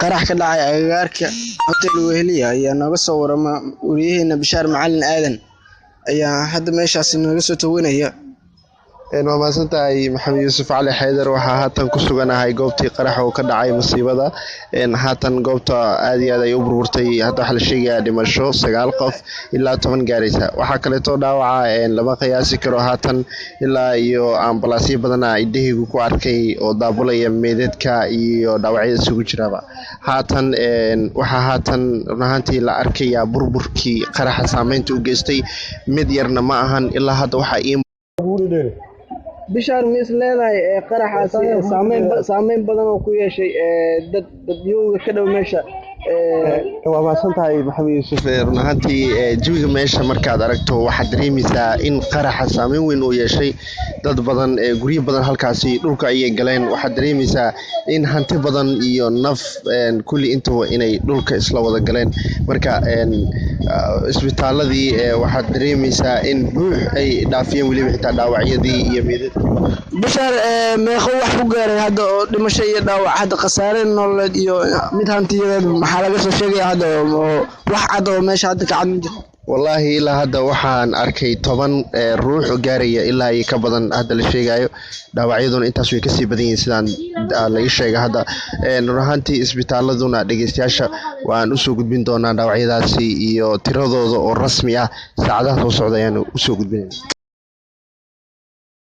qarax ka dhacay agagaarka hotel Weheliya ayaa naga soo warama wariyaheena Bishaar Macalin Aadan ayaa hadda meeshaas naga soo tawanaya. waa maasantahay Maxamed Yuusuf Cali Xeydar waxaa haatan ku suganahay goobtii qarax oo ka dhacay musiibada haatan goobta aad iyo aad ay u burburtay hadda waxa la sheegayaa dhimasho 9 qof ilaa 10 gaaraysa waxa kale oo dhaawaca lama qiyaasi karo haatan ilaa iyo ambalaasyo badan ay deegaanku ku arkay oo daabulaya meedadka iyo dhaawacyada isugu jiraba haatan waxa haatan runaantii la arkaya burburkii qaraxa saameynta u geystay mid yarna ma ahan ilaa hadda waxa Bishaar mis leedahay qaraxaasi saameyn badan oo ku yeeshay dadyoga ka dhow meesha waa maasantahay Maxamed Yuusuf runaantii jawiga meesha markaad aragto waxaad dareemaysaa in qaraxa saameyn weyn uu yeeshay dad badan guryo badan halkaasi dhulka ay galeen waxaad dareemaysaa in hanti badan iyo naf kulli intuba inay dhulka isla wada galeen marka isbitaaladii waxaad dareemaysaa in buux ay dhaafiyeen waliba xitaa dhaawacyadii iyo meedadka Bishaar meeqo wax ku gaaray hadda oo dhimasho iyo dhaawac hadda khasaare nololeed iyo mid hantiyadeed maxaa laga soo sheegay hadda wax cad oo meesha hadda ka cad wallahi ilaa hadda waxaan arkay 10 ruux oo gaaraya ilaa ay ka badan hadda la sheegayo dhaawacyaduna intaas way ka sii badan yihiin sidaan la sheegay hadda runaantii isbitaaladuna dhageystayaasha waan u soo gudbin doonaa dhaawacyadaasi iyo tiradooda oo rasmi ah saacadaha soo socda ayaan u soo gudbinaynaa